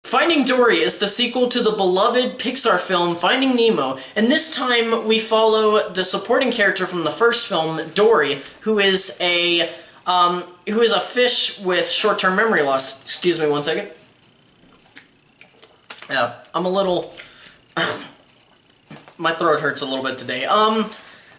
Finding Dory is the sequel to the beloved Pixar film Finding Nemo, and this time we follow the supporting character from the first film, Dory, who is a fish with short-term memory loss. Excuse me one second. Yeah, I'm a little... my throat hurts a little bit today.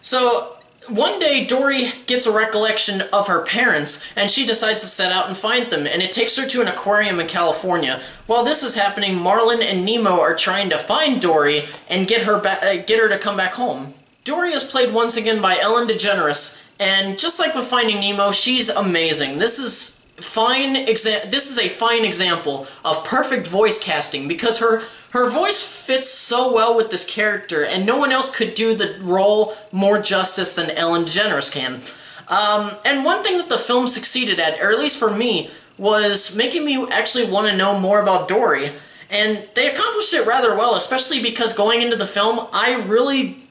So... one day, Dory gets a recollection of her parents, and she decides to set out and find them, and it takes her to an aquarium in California. While this is happening, Marlin and Nemo are trying to find Dory and get her to come back home. Dory is played once again by Ellen DeGeneres, and just like with Finding Nemo, she's amazing. This is a fine example of perfect voice casting, because her voice fits so well with this character, and no one else could do the role more justice than Ellen DeGeneres can. And one thing that the film succeeded at, or at least for me, was making me actually want to know more about Dory. And they accomplished it rather well, especially because going into the film, I really,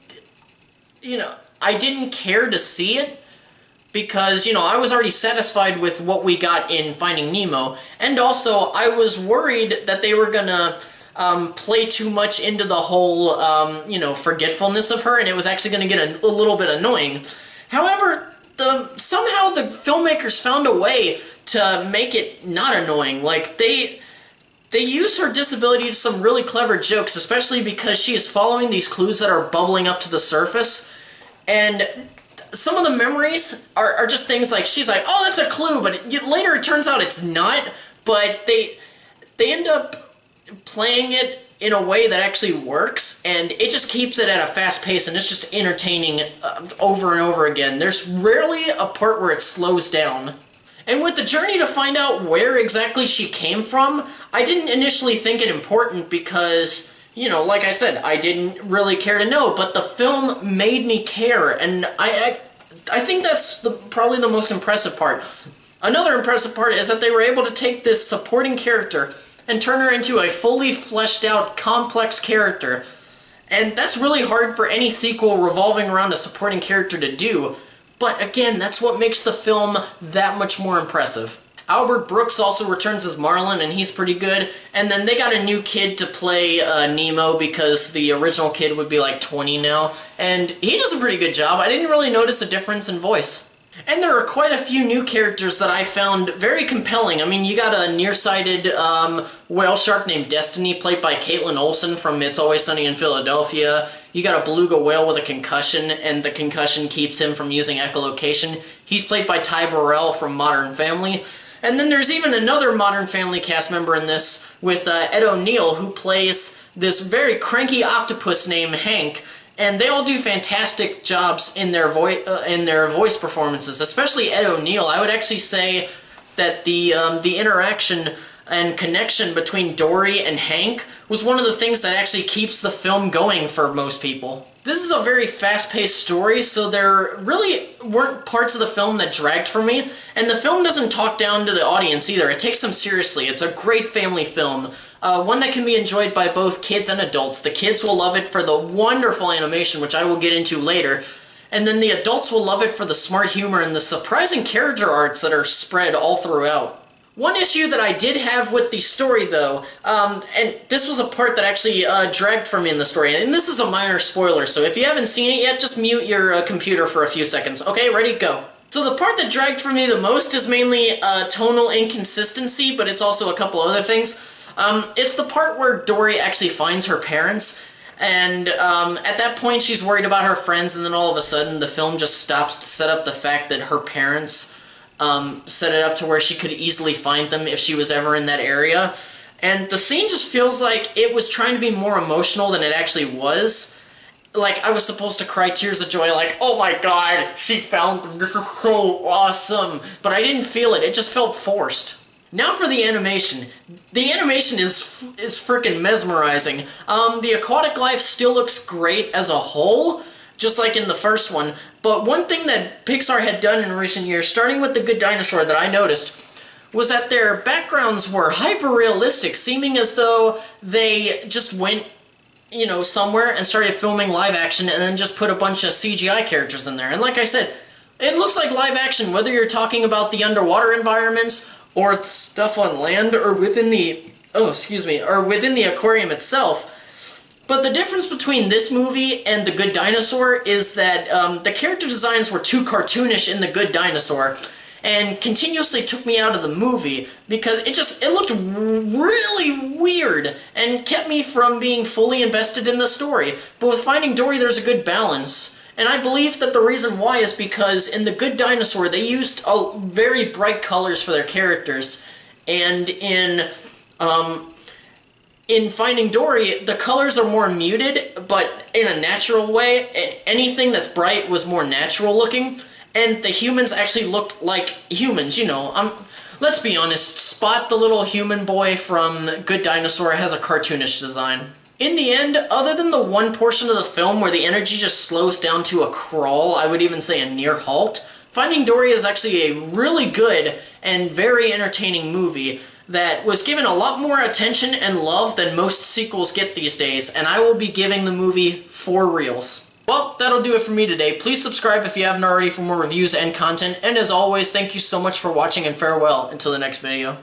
I didn't care to see it, because, I was already satisfied with what we got in Finding Nemo, and also I was worried that they were gonna play too much into the whole, forgetfulness of her, and it was actually going to get a little bit annoying. However, somehow the filmmakers found a way to make it not annoying. Like, they use her disability to some really clever jokes, especially because she is following these clues that are bubbling up to the surface, and some of the memories are just things like, she's like, oh, that's a clue, but later it turns out it's not, but they end up playing it in a way that actually works, and it just keeps it at a fast pace, and it's just entertaining over and over again. There's rarely a part where it slows down. And with the journey to find out where exactly she came from, I didn't initially think it important because, like I said, I didn't really care to know, but the film made me care, and I think that's probably the most impressive part. Another impressive part is that they were able to take this supporting character and turn her into a fully fleshed out, complex character. And that's really hard for any sequel revolving around a supporting character to do, but again, that's what makes the film that much more impressive. Albert Brooks also returns as Marlin, and he's pretty good, and then they got a new kid to play Nemo, because the original kid would be like 20 now, and he does a pretty good job. I didn't really notice a difference in voice. And there are quite a few new characters that I found very compelling. I mean, you got a nearsighted whale shark named Destiny, played by Caitlin Olsen from It's Always Sunny in Philadelphia. You got a beluga whale with a concussion, and the concussion keeps him from using echolocation. He's played by Ty Burrell from Modern Family. And then there's even another Modern Family cast member in this, with Ed O'Neill, who plays this very cranky octopus named Hank. And they all do fantastic jobs in their voice performances, especially Ed O'Neill. I would actually say that the interaction and connection between Dory and Hank was one of the things that actually keeps the film going for most people. This is a very fast-paced story, so there really weren't parts of the film that dragged for me, and the film doesn't talk down to the audience either. It takes them seriously. It's a great family film. One that can be enjoyed by both kids and adults. The kids will love it for the wonderful animation, which I will get into later, and then the adults will love it for the smart humor and the surprising character arcs that are spread all throughout. One issue that I did have with the story, though, and this was a part that actually dragged for me in the story, and this is a minor spoiler, so if you haven't seen it yet, just mute your computer for a few seconds. Okay, ready? Go. So the part that dragged for me the most is mainly tonal inconsistency, but it's also a couple other things. It's the part where Dory actually finds her parents, and at that point she's worried about her friends, and then all of a sudden the film just stops to set up the fact that her parents set it up to where she could easily find them if she was ever in that area. And the scene just feels like it was trying to be more emotional than it actually was. Like, I was supposed to cry tears of joy, like, oh my god, she found them, this is so awesome. But I didn't feel it, it just felt forced. Now for the animation. The animation is freaking mesmerizing. The aquatic life still looks great as a whole, just like in the first one, but one thing that Pixar had done in recent years, starting with The Good Dinosaur, that I noticed, was that their backgrounds were hyper-realistic, seeming as though they just went, somewhere and started filming live action and then just put a bunch of CGI characters in there. And like I said, it looks like live action, whether you're talking about the underwater environments or stuff on land or within the or within the aquarium itself. But the difference between this movie and The Good Dinosaur is that the character designs were too cartoonish in The Good Dinosaur, and continuously took me out of the movie because it looked really weird and kept me from being fully invested in the story. But with Finding Dory, there's a good balance. And I believe that the reason why is because in The Good Dinosaur, they used very bright colors for their characters. And in Finding Dory, the colors are more muted, but in a natural way. Anything that's bright was more natural looking. And the humans actually looked like humans, you know. Let's be honest, Spot, the little human boy from Good Dinosaur, has a cartoonish design. In the end, other than the one portion of the film where the energy just slows down to a crawl, I would even say a near halt, Finding Dory is actually a really good and very entertaining movie that was given a lot more attention and love than most sequels get these days, and I will be giving the movie 4 reels. Well, that'll do it for me today. Please subscribe if you haven't already for more reviews and content, and as always, thank you so much for watching and farewell until the next video.